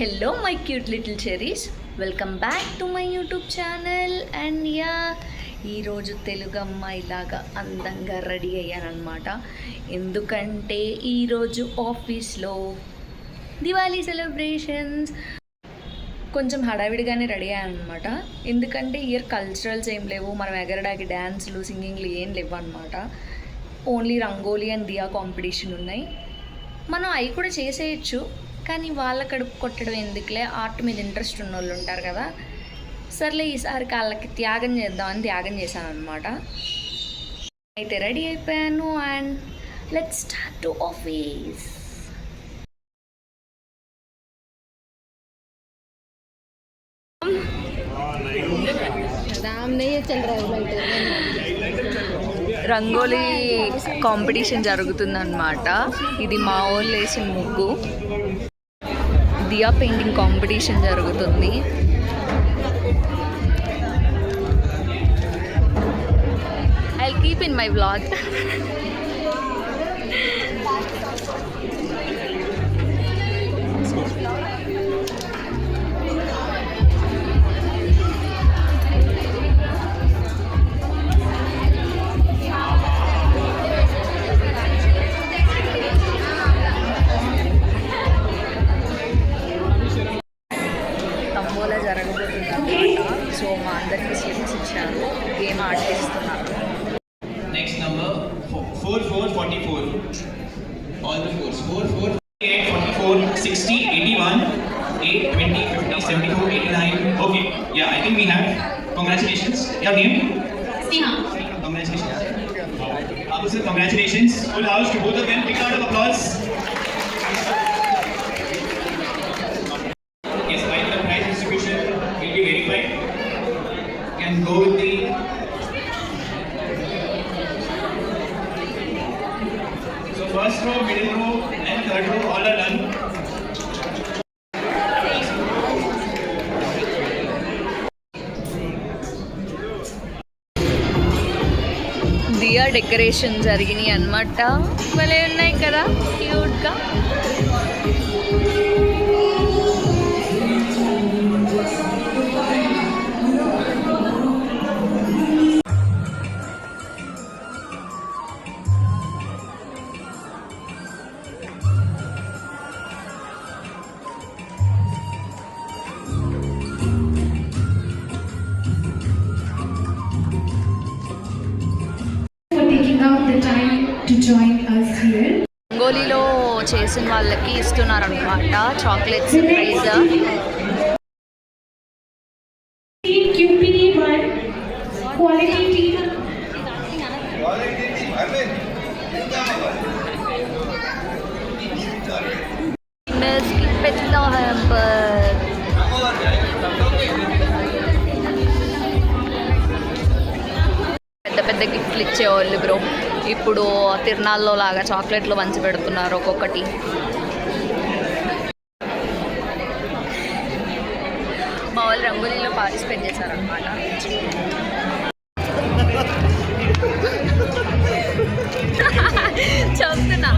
Hello my cute little cherries, welcome back to my YouTube channel. And ఈరోజు తెలుగు అమ్మాయిలాగా అందంగా ready అయ్యానమాట. ఎందుకంటే ఈరోజు ఆఫీస్లో దివాళీ సెలబ్రేషన్స్. కొంచెం హడావిడిగానే రెడీ అయ్యానమాట. ఎందుకంటే ఇయర్ కల్చరల్స్ ఏం లేవు, మనం ఎగరడానికి డ్యాన్స్లు సింగింగ్లు ఏం లేవు అనమాట. Only rangoli and diya competition ఉన్నాయి. మనం అవి కూడా చేసేయచ్చు, కానీ వాళ్ళ కడుపు కొట్టడం ఎందుకులే, ఆర్ట్ మీద ఇంట్రెస్ట్ ఉన్న వాళ్ళు ఉంటారు కదా, సర్లే ఈసారి వాళ్ళకి త్యాగం చేద్దామని త్యాగం చేశాను అనమాట. అయితే రెడీ అయిపోయాను and let's start to office. Rangoli competition జరుగుతుందన్నమాట. ఇది మా వాళ్ళు వేసిన ముగ్గు. దియా పెయింటింగ్ కాంపిటీషన్ జరుగుతుంది. I'll keep in my vlog. జరగబోతుంది అన్నమాట. సో మా అందరికి స్లిప్స్ ఇచ్చారు, గేమ్ ఆడిస్తున్నారు. Next number 4444 all the 4 44 44 60 81 8 20 50 74 89. Okay, yeah, I think we have. Congratulations. Your name? Sneha. Congratulations. Abu sir, congratulations. Full house to both of them. Big round of applause. Yes, while the prize distribution will be verified, can go with the first row, middle row and third row all are done. Diya decoration జరిగినాయి అన్నమాట. భలే ఉన్నాయి కదా క్యూట్గా. రంగోలీలో చేసిన వాళ్ళకి ఇస్తున్నారు అనమాట చాక్లెట్స్ ప్రైజ్. పెద్ద పెద్ద గిఫ్ట్లు ఇచ్చేవాళ్ళు బ్రో. ఇప్పుడు తిరునాళ్ళలో లాగా చాక్లెట్లు పంచి పెడుతున్నారు ఒక్కొక్కటి. మా వాళ్ళు రంగోలీలో పార్టిసిపేట్ చేశారనమాట. చెప్తున్నా,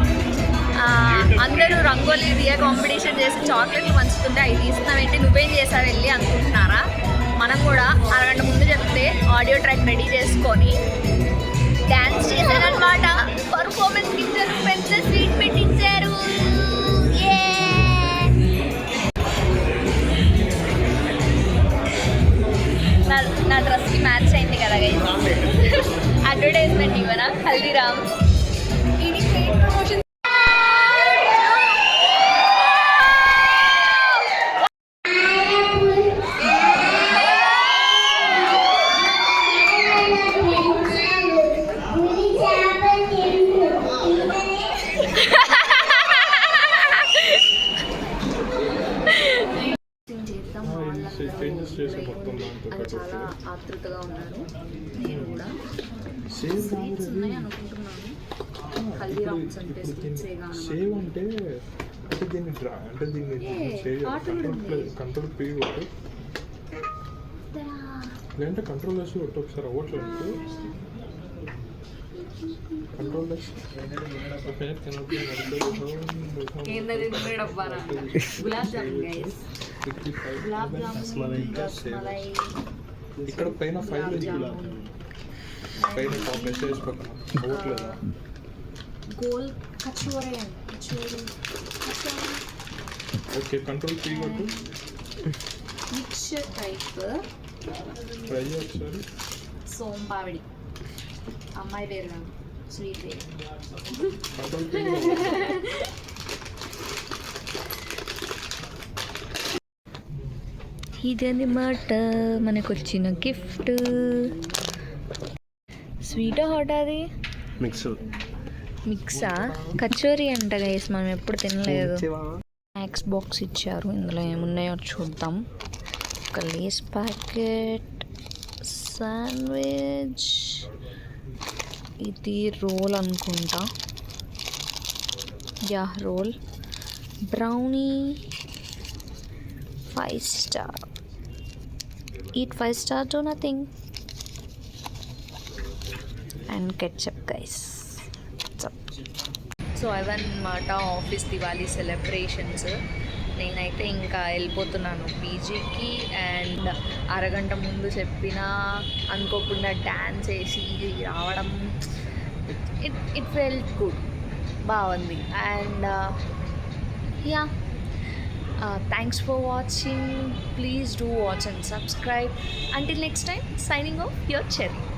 అందరూ రంగోలీ దియా కాంపిటీషన్ చేసి చాక్లెట్లు పంచుతుంటే అవి తీస్తున్నావేంటి, నువ్వేం చేసావు వెళ్ళి అనుకుంటున్నారా? మనం కూడా అరగంట ముందు చెప్తే ఆడియో ట్రాక్ రెడీ చేసుకొని డ్యాన్స్ చేశారనమాట. పర్ఫార్మెన్స్ ఇచ్చారు, పెద్ద స్వీట్ పెట్టించారు. నా డ్రెస్కి మ్యాచ్ అయింది కదా గైస్. అడ్వర్టైజ్మెంట్ ఇవ్వనా హల్దీరామ్. ఇది పెయిడ్ ప్రమోషన్. చాలా ఆతృతగా ఉన్నాను. నేను కూడా స్వీట్స్ ఉన్నాయి అనుకుంటున్నాను. హల్దీరామ్స్ అంటే స్వీట్స్ కంట్రోల్ చేసి ఒకసారి అవ్వచ్చు. Control this. Okay, cannot be ఏంటది made of banana. Gulab jamun guys. 55. Gulab jamun rasmalai ఇక్కడ పైన ఫైల్ గులాబ్ పైన టాప్ మెసేజ్ పక్కన అవ్వట్లేదా గోల్ kachori kachori okay control P కొట్టు మిక్చర్ టైప్ ట్రై ఒకసారి సోంపాపిడి అమ్మాయి పేరు కాదు స్వీట్ పేరు కంట్రోల్ పీ ఇదన్నమాట మనకు వచ్చిన గిఫ్ట్ స్వీట్ హాట్ అది మిక్స్ మిక్సా కచోరీ అంట గైస్ మనం ఎప్పుడు తినలేదు స్నాక్స్ బాక్స్ ఇచ్చారు ఇందులో ఏమున్నాయో చూద్దాం ఒక లేస్ ప్యాకెట్ శాండ్విచ్ ఇది రోల్ అనుకుంటా yeah roll brownie 5 star eat 5 star do nothing and ketchup guys so అవన్నమాట ఆఫీస్ దివాళీ సెలబ్రేషన్స్ నేనైతే ఇంకా వెళ్ళిపోతున్నాను పీజీకి అండ్ అరగంట ముందు చెప్పినా అనుకోకుండా డ్యాన్స్ వేసి రావడం ఇట్ ఫెల్ట్ గుడ్ బాగుంది and yeah thanks for watching. Please do watch and subscribe. Until next time, signing off, your Cherry.